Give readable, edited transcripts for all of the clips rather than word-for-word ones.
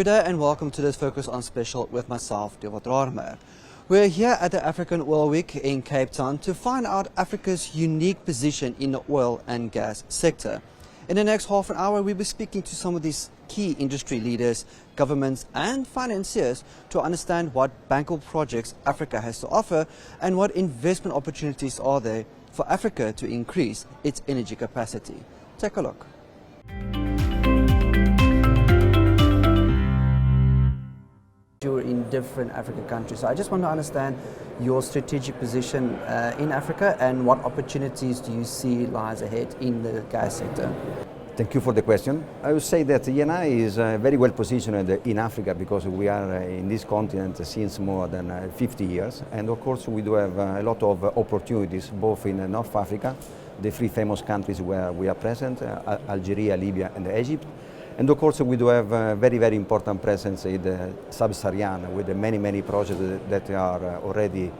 Good day and welcome to this Focus on Special with myself, Dewald Rarmer. We're here at the African Oil Week in Cape Town to find out Africa's unique position in the oil and gas sector. In the next half an hour, we'll be speaking to some of these key industry leaders, governments and financiers to understand what bankable projects Africa has to offer and what investment opportunities are there for Africa to increase its energy capacity. Take a look. You're in different African countries, so I just want to understand your strategic position in Africa and what opportunities do you see lies ahead in the gas sector? Thank you for the question. I would say that ENI is very well positioned in Africa because we are in this continent since more than 50 years, and of course we do have a lot of opportunities both in North Africa, the three famous countries where we are present, Algeria, Libya and Egypt. And of course we do have a very important presence in the sub-Saharan with the many projects that are already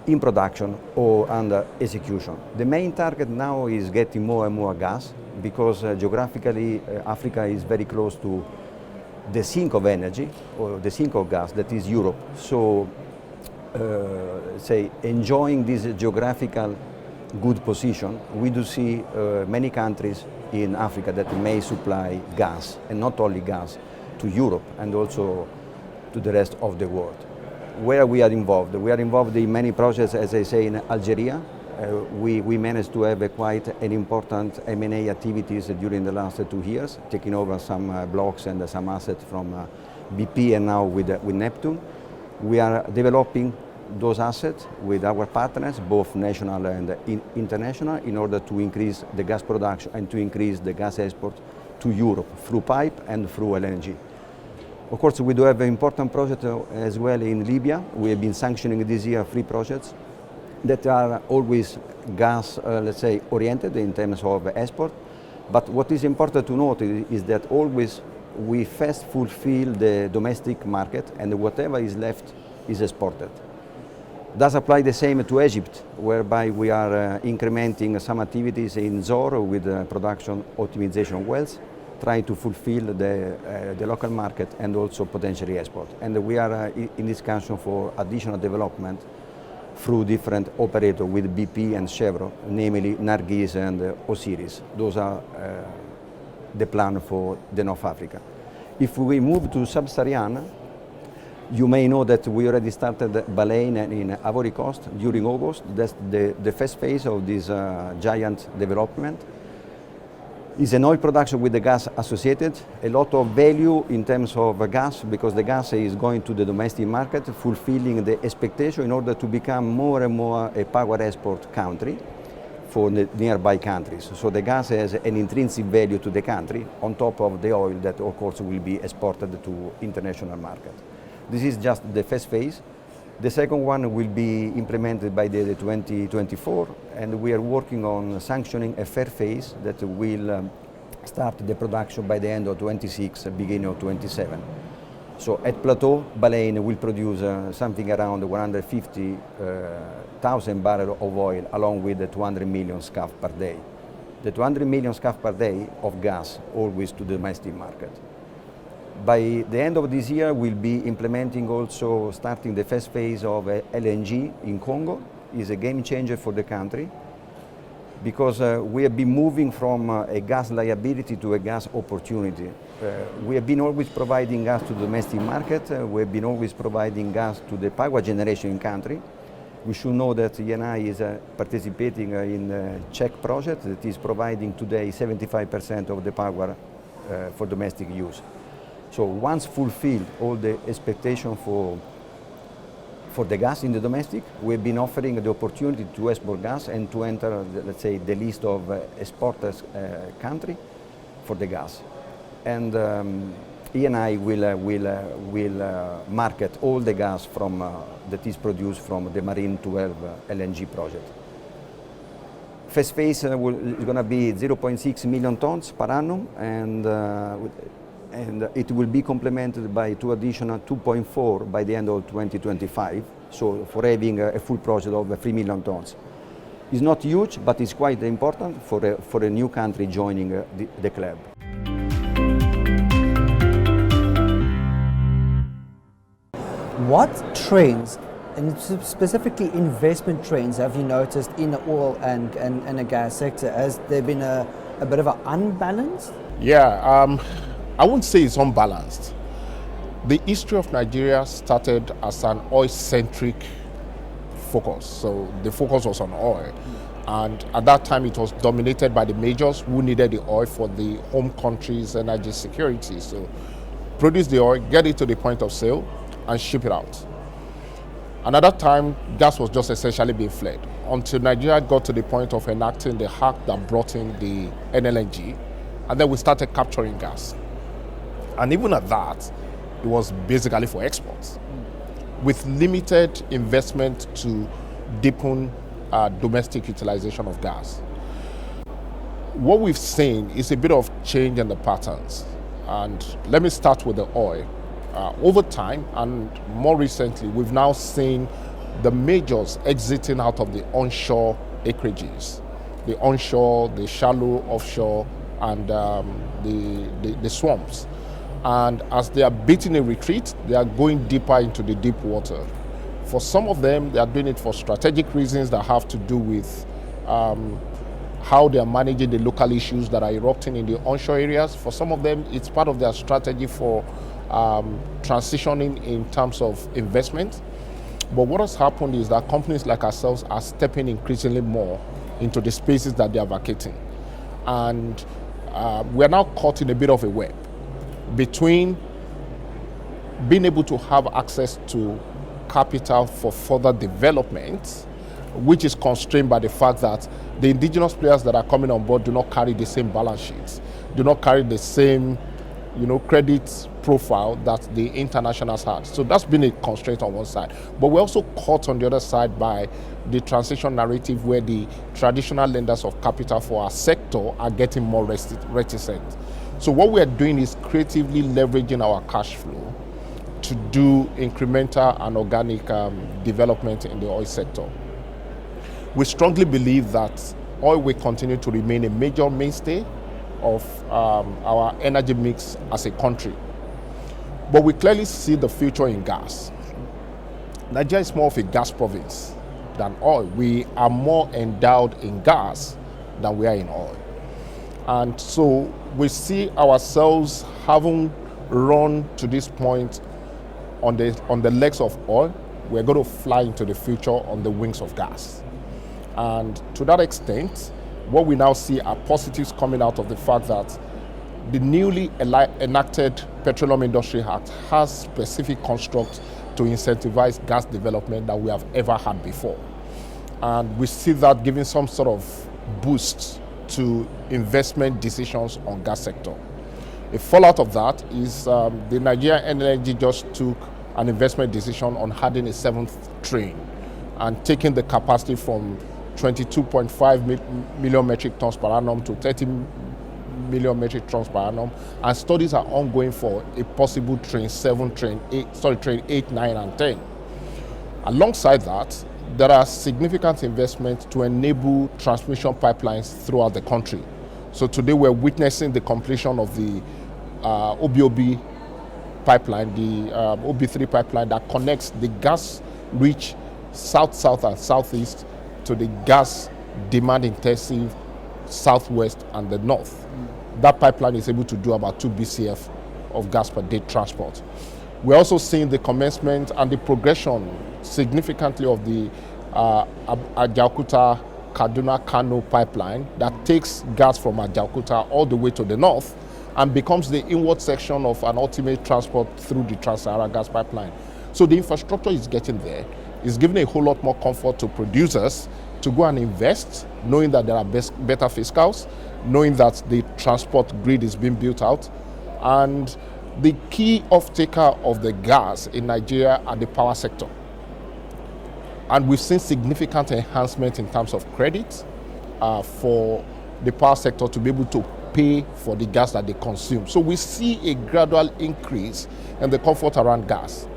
in production or under execution. The main target now is getting more and more gas because geographically Africa is very close to the sink of energy or the sink of gas, that is Europe. So enjoying this geographical good position, we do see many countries in Africa that may supply gas, and not only gas, to Europe and also to the rest of the world. Where we are involved? We are involved in many projects, as I say, in Algeria. We managed to have quite an important M&A activities during the last 2 years, taking over some blocks and some assets from BP and now with Neptune. We are developing those assets with our partners, both national and international, in order to increase the gas production and to increase the gas export to Europe through pipe and through LNG. Of course, we do have an important project as well in Libya. We have been sanctioning this year 3 projects that are always gas, oriented in terms of export. But what is important to note is that always we first fulfill the domestic market and whatever is left is exported. Does apply the same to Egypt, whereby we are incrementing some activities in Zohr with production optimization wells, trying to fulfill the local market and also potentially export. And we are in discussion for additional development through different operators with BP and Chevron, namely Nargis and Osiris. Those are the plan for the North Africa. If we move to Sub-Saharan, you may know that we already started Baleine in Ivory Coast during August. That's the first phase of this giant development. It's an oil production with the gas associated, a lot of value in terms of gas because the gas is going to the domestic market, fulfilling the expectation in order to become more and more a power export country for the nearby countries. So the gas has an intrinsic value to the country on top of the oil that of course will be exported to international market. This is just the first phase. The second one will be implemented by the 2024, and we are working on sanctioning a third phase that will start the production by the end of 26, beginning of 27. So at plateau, Baleine will produce something around 150,000 barrels of oil along with the 200 million scf per day. The 200 million scf per day of gas always to the domestic market. By the end of this year, we'll be implementing also, starting the first phase of LNG in Congo. It's a game changer for the country because we have been moving from a gas liability to a gas opportunity. We have been always providing gas to the domestic market. We have been always providing gas to the power generation in country. We should know that ENI is participating in a Czech project that is providing today 75% of the power for domestic use. So once fulfilled all the expectation for the gas in the domestic, we've been offering the opportunity to export gas and to enter, the list of exporters country for the gas. And ENI will market all the gas from that is produced from the Marine 12 LNG project. First phase is going to be 0.6 million tons per annum, and it will be complemented by 2 additional 2.4 by the end of 2025, so for having a full project of 3 million tons. It's not huge, but it's quite important for a new country joining the club. What trends, and specifically investment trends, have you noticed in the oil and the gas sector? Has there been a bit of an unbalance? Yeah, I wouldn't say it's unbalanced. The history of Nigeria started as an oil-centric focus. So the focus was on oil. And at that time, it was dominated by the majors who needed the oil for the home country's energy security. So produce the oil, get it to the point of sale, and ship it out. Another time, gas was just essentially being fled until Nigeria got to the point of enacting the act that brought in the NLNG, and then we started capturing gas. And even at that, it was basically for exports, with limited investment to deepen domestic utilization of gas. What we've seen is a bit of change in the patterns. And let me start with the oil. Over time, and more recently, we've now seen the majors exiting out of the onshore acreages, the onshore, the shallow offshore, and the swamps. And as they are beating a retreat, they are going deeper into the deep water. For some of them, they are doing it for strategic reasons that have to do with how they are managing the local issues that are erupting in the onshore areas. For some of them, it's part of their strategy for transitioning in terms of investment. But what has happened is that companies like ourselves are stepping increasingly more into the spaces that they are vacating. And we're now caught in a bit of a web between being able to have access to capital for further development, which is constrained by the fact that the indigenous players that are coming on board do not carry the same balance sheets, do not carry the same credit profile that the internationals had. So that's been a constraint on one side. But we're also caught on the other side by the transition narrative where the traditional lenders of capital for our sector are getting more reticent. So what we're doing is creatively leveraging our cash flow to do incremental and organic development in the oil sector. We strongly believe that oil will continue to remain a major mainstay of our energy mix as a country. But we clearly see the future in gas. Nigeria is more of a gas province than oil. We are more endowed in gas than we are in oil. And so we see ourselves having run to this point on the legs of oil. We're going to fly into the future on the wings of gas. And to that extent, what we now see are positives coming out of the fact that the newly enacted Petroleum Industry Act has specific constructs to incentivize gas development that we have ever had before. And we see that giving some sort of boost to investment decisions on gas sector. A fallout of that is the Nigerian NLNG just took an investment decision on adding a 7th train and taking the capacity from 22.5 million metric tons per annum to 30 million metric tons per annum, and studies are ongoing for a possible train 8, 9, and 10. Alongside that, there are significant investments to enable transmission pipelines throughout the country. So today we're witnessing the completion of the OBOB pipeline, the OB3 pipeline that connects the gas-rich south, and southeast to the gas demand-intensive southwest and the north. That pipeline is able to do about 2 BCF of gas per day transport. We're also seeing the commencement and the progression significantly of the Ajaokuta Kaduna-Kano pipeline that takes gas from Ajaokuta all the way to the north and becomes the inward section of an ultimate transport through the Trans-Saharan gas pipeline. So the infrastructure is getting there. It's giving a whole lot more comfort to producers to go and invest, knowing that there are better fiscals, knowing that the transport grid is being built out. And the key off-taker of the gas in Nigeria are the power sector. And we've seen significant enhancement in terms of credit for the power sector to be able to pay for the gas that they consume. So we see a gradual increase in the comfort around gas.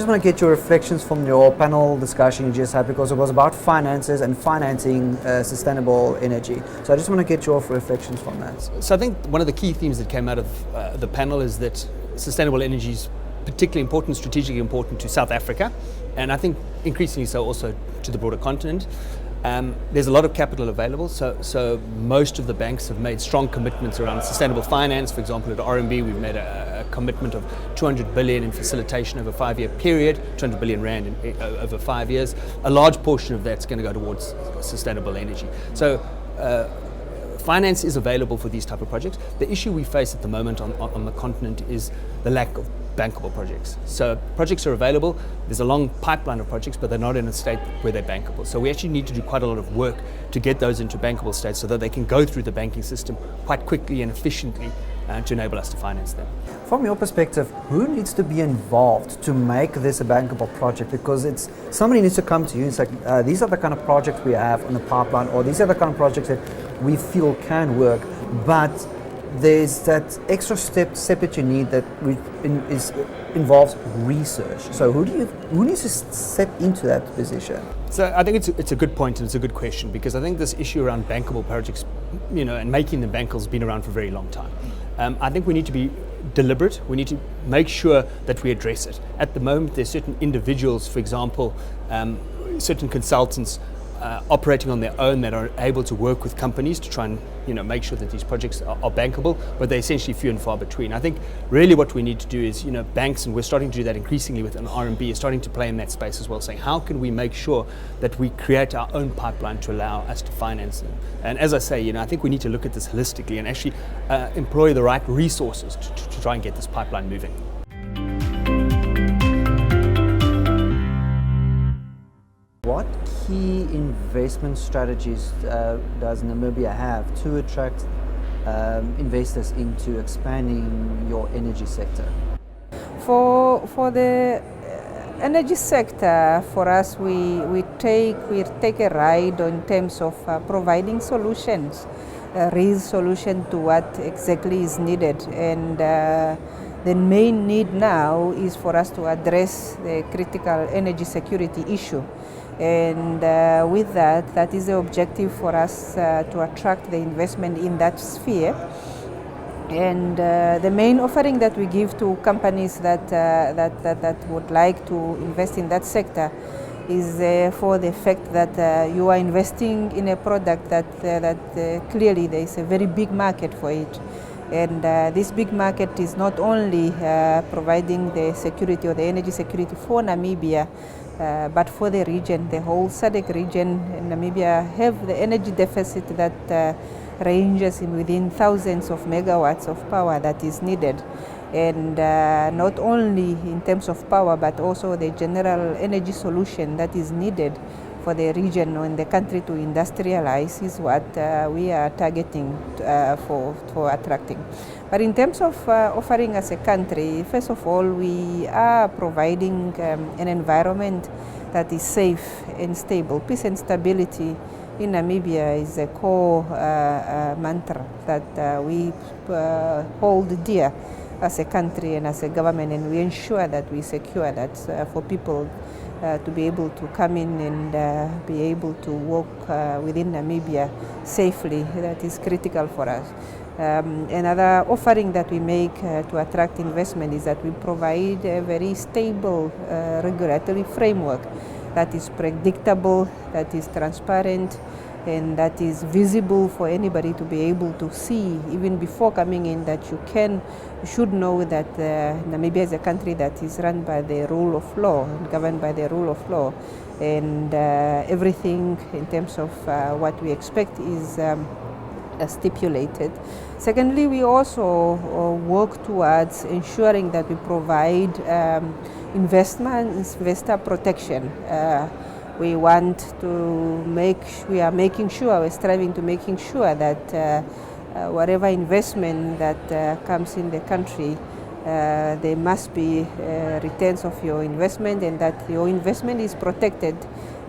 just want to get your reflections from your panel discussion you just had, because it was about finances and financing sustainable energy. So I just want to get your reflections from that. So I think one of the key themes that came out of the panel is that sustainable energy is particularly important, strategically important to South Africa, and I think increasingly so also to the broader continent. There's a lot of capital available, so most of the banks have made strong commitments around sustainable finance. For example, at RMB, we've made a commitment of 200 billion in facilitation over a 5-year period, 200 billion rand over 5 years. A large portion of that's going to go towards sustainable energy. So finance is available for these type of projects. The issue we face at the moment on the continent is the lack of bankable projects. So projects are available, there's a long pipeline of projects, but they're not in a state where they're bankable. So we actually need to do quite a lot of work to get those into bankable states so that they can go through the banking system quite quickly and efficiently to enable us to finance them. From your perspective, who needs to be involved to make this a bankable project? Because it's somebody needs to come to you and say, these are the kind of projects we have on the pipeline, or these are the kind of projects that we feel can work, but there's that extra step that you need that involves research. So who needs to step into that position? So I think it's a good point, and it's a good question, because I think this issue around bankable projects, and making them bankable has been around for a very long time. I think we need to be deliberate. We need to make sure that we address it. At the moment, there's certain individuals, for example, certain consultants operating on their own that are able to work with companies to try and make sure that these projects are bankable, but they're essentially few and far between. I think really what we need to do is banks, and we're starting to do that increasingly with an RMB, is starting to play in that space as well, saying how can we make sure that we create our own pipeline to allow us to finance them. And as I say, I think we need to look at this holistically and actually employ the right resources to try and get this pipeline moving. What key investment strategies does Namibia have to attract investors into expanding your energy sector? For the energy sector, for us, we take a ride in terms of providing solutions, real solution to what exactly is needed, and the main need now is for us to address the critical energy security issue. And with that is the objective for us to attract the investment in that sphere. And the main offering that we give to companies that would like to invest in that sector is for the fact that you are investing in a product that clearly there is a very big market for it. And this big market is not only providing the security or the energy security for Namibia, but for the region, the whole SADC region. Namibia have the energy deficit that ranges within thousands of megawatts of power that is needed. And not only in terms of power, but also the general energy solution that is needed for the region or in the country to industrialize is what we are targeting for attracting. But in terms of offering as a country, first of all, we are providing an environment that is safe and stable. Peace and stability in Namibia is a core mantra that we hold dear as a country and as a government, and we ensure that we secure that for people to be able to come in and be able to work within Namibia safely. That is critical for us. Another offering that we make to attract investment is that we provide a very stable regulatory framework that is predictable, that is transparent, and that is visible for anybody to be able to see even before coming in, that you should know that Namibia is a country that is run by the rule of law and governed by the rule of law, and everything in terms of what we expect is stipulated. Secondly, we also work towards ensuring that we provide investor protection. We are making sure, we're striving to making sure that whatever investment that comes in the country, there must be returns of your investment, and that your investment is protected,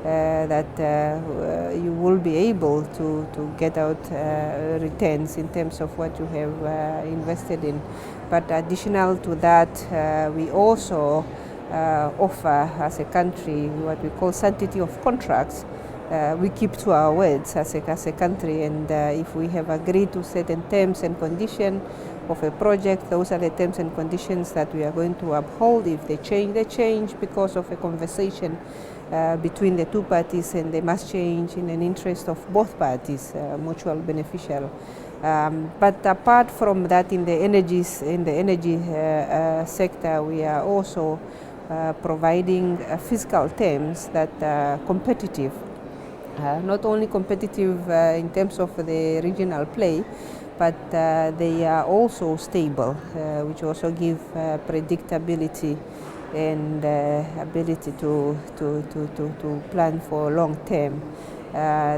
that you will be able to get out returns in terms of what you have invested in. But additional to that, we also offer as a country, what we call sanctity of contracts, we keep to our words as a country, and if we have agreed to certain terms and conditions of a project, those are the terms and conditions that we are going to uphold. If they change because of a conversation between the two parties, and they must change in an interest of both parties, mutual beneficial. But apart from that, in the energy sector, we are also providing fiscal terms that are competitive. Not only competitive in terms of the regional play, but they are also stable, which also give predictability and ability to plan for long term.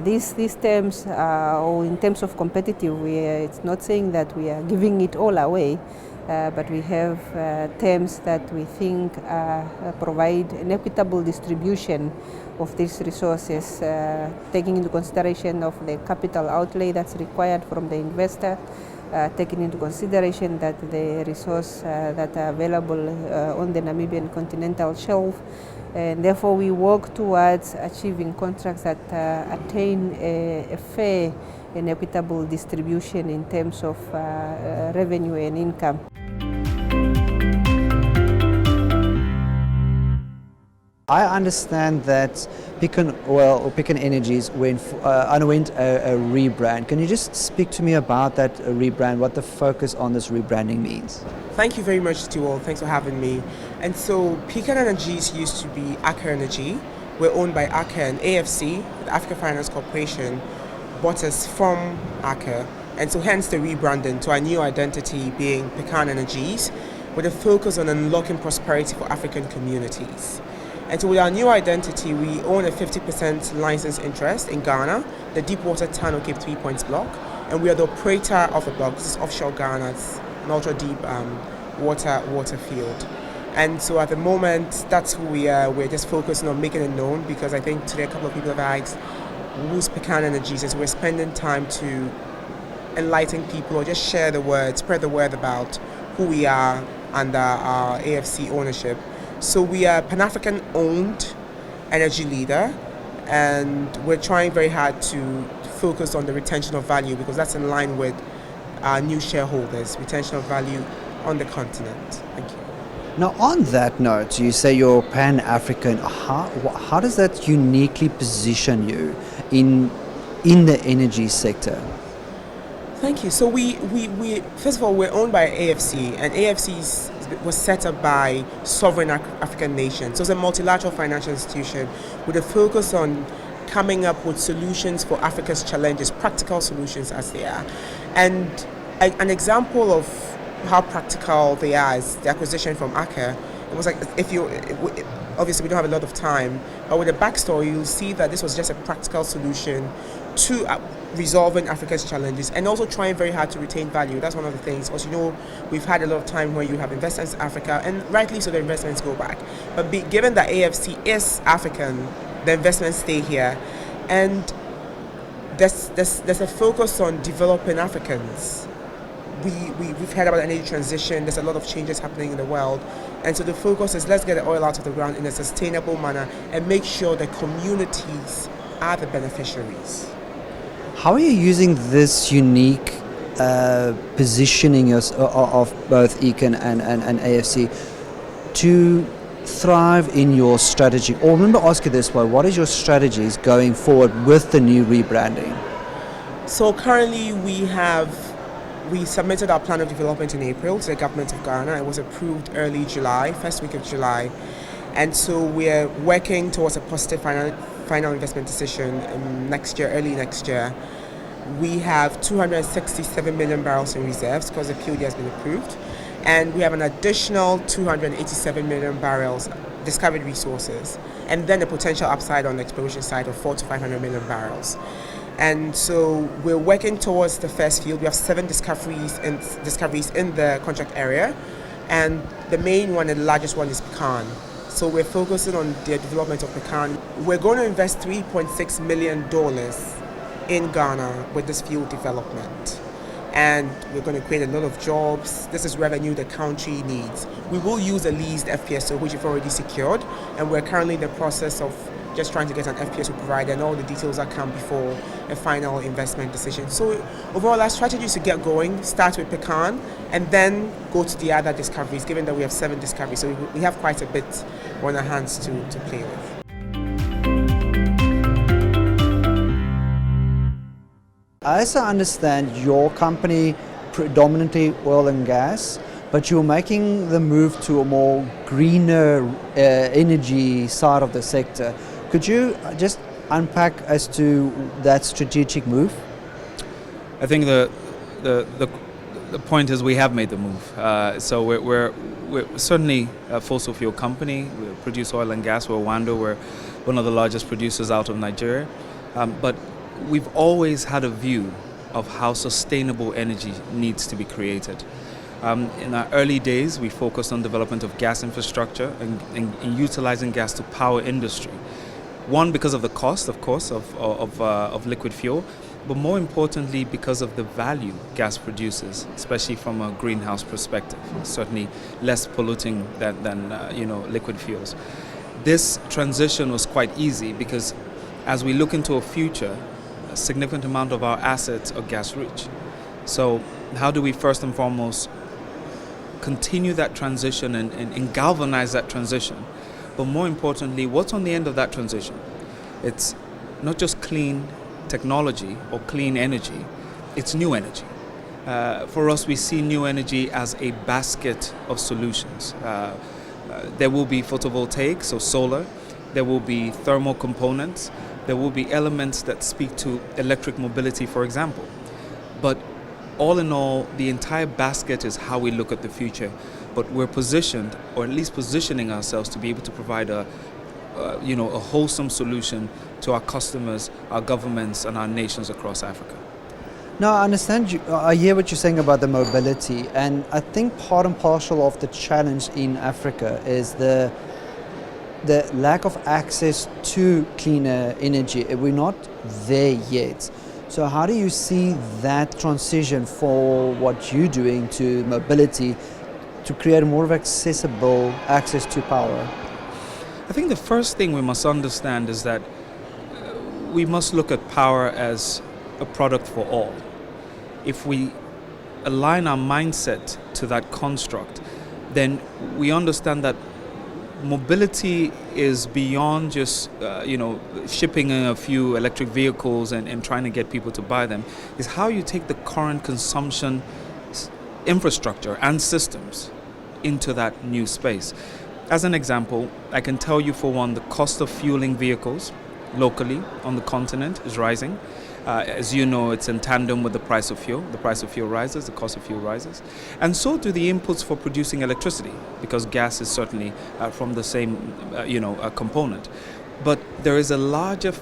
These terms or in terms of competitive, it's not saying that we are giving it all away, but we have terms that we think provide an equitable distribution of these resources, taking into consideration of the capital outlay that's required from the investor, taking into consideration that the resources that are available on the Namibian continental shelf, and therefore we work towards achieving contracts that attain a fair and equitable distribution in terms of revenue and income. I understand that Pecan Oil or Pecan Energies underwent a rebrand. Can you just speak to me about that rebrand, what the focus on this rebranding means? Thank you very much to all. Thanks for having me. And so Pecan Energies used to be Aker Energy. We're owned by Aker, and AFC, the Africa Finance Corporation, bought us from Aker. And so hence the rebranding to our new identity being Pecan Energies, with a focus on unlocking prosperity for African communities. And so with our new identity, we own a 50% license interest in Ghana, the Deepwater Tano Cape 3 Points block, and we are the operator of the block. This is offshore Ghana. It's an ultra-deep water field. And so at the moment, that's who we are. We're just focusing on making it known, because I think today a couple of people have asked, who's Pecan Energies? And so we're spending time to enlighten people or just share the word, spread the word about who we are under our AFC ownership. So we are Pan-African owned energy leader, and we're trying very hard to focus on the retention of value, because that's in line with our new shareholders, retention of value on the continent. Thank you. Now, on that note, you say you're Pan-African. How does that uniquely position you in the energy sector? Thank you. So we first of all, we're owned by AFC, and AFC was set up by sovereign African nations. So it's a multilateral financial institution with a focus on coming up with solutions for Africa's challenges, practical solutions as they are. And an example of how practical they are is the acquisition from Aker. It was like, obviously we don't have a lot of time, but with the backstory, you'll see that this was just a practical solution to resolving Africa's challenges, and also trying very hard to retain value. That's one of the things. Because we've had a lot of time where you have investments in Africa, and rightly so, the investments go back. But given that AFC is African, the investments stay here, and there's a focus on developing Africans. We've heard about energy transition. There's a lot of changes happening in the world, and so the focus is, let's get the oil out of the ground in a sustainable manner and make sure the communities are the beneficiaries. How are you using this unique positioning of both Pecan and AFC to thrive in your strategy? Or let me ask you this way, what is your strategies going forward with the new rebranding? So currently we submitted our plan of development in April to the government of Ghana. It was approved early July, first week of July. And so we're working towards a positive final investment decision early next year. We have 267 million barrels in reserves because the POD has been approved. And we have an additional 287 million barrels discovered resources. And then the potential upside on the exploration side of 400 to 500 million barrels. And so we're working towards the first field. We have 7 discoveries in the contract area. And the main one and the largest one is Pecan. So we're focusing on the development of Pecan. We're going to invest $3.6 million in Ghana with this field development. and we're going to create a lot of jobs. This is revenue the country needs. We will use a leased FPSO, which we've already secured, and we're currently in the process of just trying to get an FPSO provider, and all the details that come before a final investment decision. So overall, our strategy is to get going, start with Pecan, and then go to the other discoveries, given that we have 7 discoveries. So we have quite a bit on our hands to play with. As I understand, your company predominantly oil and gas, but you're making the move to a more greener energy side of the sector. Could you just unpack as to that strategic move? I think the point is we have made the move. So we're certainly a fossil fuel company. We produce oil and gas. We're Wando. We're one of the largest producers out of Nigeria. But we've always had a view of how sustainable energy needs to be created. In our early days, we focused on development of gas infrastructure and utilizing gas to power industry. One, because of the cost, of course, of liquid fuel, but more importantly, because of the value gas produces, especially from a greenhouse perspective. Certainly less polluting than liquid fuels. This transition was quite easy because as we look into a future, a significant amount of our assets are gas rich. So how do we first and foremost continue that transition and galvanize that transition? But more importantly, what's on the end of that transition? It's not just clean technology or clean energy, it's new energy. For us, we see new energy as a basket of solutions. There will be photovoltaic, so solar. There will be thermal components. There will be elements that speak to electric mobility, for example. But all in all, the entire basket is how we look at the future. But we're positioned, or at least positioning ourselves, to be able to provide a wholesome solution to our customers, our governments, and our nations across Africa. Now, I understand you. I hear what you're saying about the mobility, and I think part and parcel of the challenge in Africa is the lack of access to cleaner energy. We're not there yet. So how do you see that transition for what you're doing to mobility to create more of accessible access to power? I think the first thing we must understand is that we must look at power as a product for all. If we align our mindset to that construct, then we understand that mobility is beyond just shipping a few electric vehicles and trying to get people to buy them. Is how you take the current consumption infrastructure and systems into that new space. As an example, I can tell you, for one, the cost of fueling vehicles locally on the continent is rising. As you know, it's in tandem with the price of fuel. The price of fuel rises, the cost of fuel rises. And so do the inputs for producing electricity, because gas is certainly from the same component. But there is a larger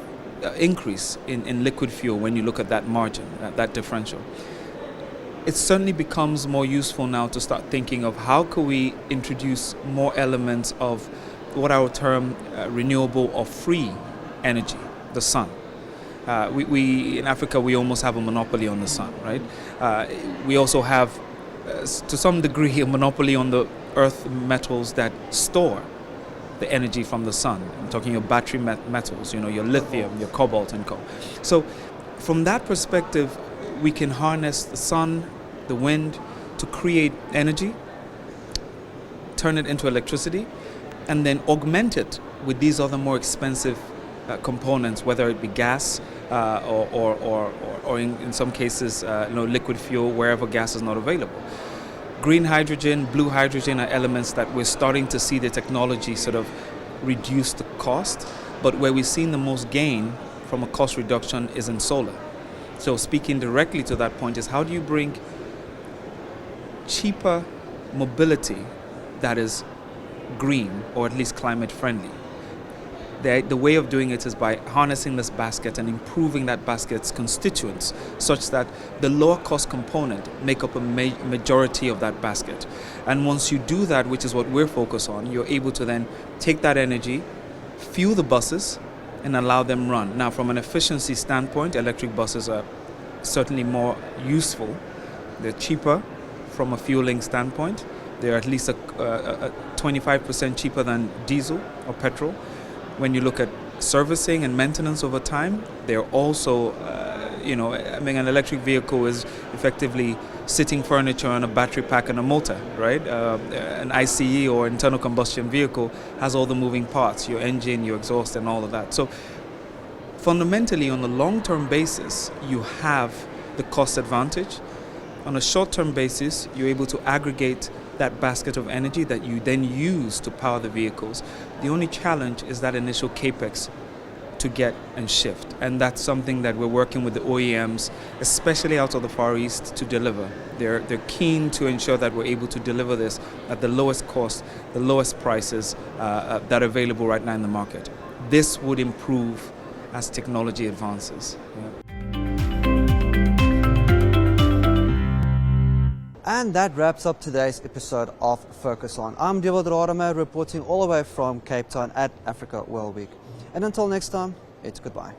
increase in liquid fuel when you look at that margin, that differential. It certainly becomes more useful now to start thinking of how can we introduce more elements of what I would term renewable or free energy, the sun. We in Africa, we almost have a monopoly on the sun, right? We also have, to some degree, a monopoly on the earth metals that store the energy from the sun. I'm talking your battery metals, your lithium, your cobalt and co. So from that perspective, we can harness the sun, the wind to create energy, turn it into electricity, and then augment it with these other more expensive components, whether it be gas or in some cases liquid fuel wherever gas is not available. Green hydrogen, blue hydrogen are elements that we're starting to see the technology sort of reduce the cost, but where we've seen the most gain from a cost reduction is in solar. So speaking directly to that point is, how do you bring cheaper mobility that is green, or at least climate friendly? The way of doing it is by harnessing this basket and improving that basket's constituents such that the lower cost component make up a majority of that basket. And once you do that, which is what we're focused on, you're able to then take that energy, fuel the buses, and allow them run. Now, from an efficiency standpoint, electric buses are certainly more useful They're cheaper from a fueling standpoint. They're at least a 25% cheaper than diesel or petrol. When you look at servicing and maintenance over time, they're also, an electric vehicle is effectively sitting furniture on a battery pack and a motor, right? An ICE or internal combustion vehicle has all the moving parts, your engine, your exhaust, and all of that. So fundamentally, on a long-term basis, you have the cost advantage. On a short-term basis, you're able to aggregate that basket of energy that you then use to power the vehicles. The only challenge is that initial capex to get and shift, and that's something that we're working with the OEMs, especially out of the Far East, to deliver. They're keen to ensure that we're able to deliver this at the lowest cost, the lowest prices that are available right now in the market. This would improve as technology advances. Yeah. And that wraps up today's episode of Focus On. I'm David Rarama, reporting all the way from Cape Town at Africa World Week. And until next time, it's goodbye.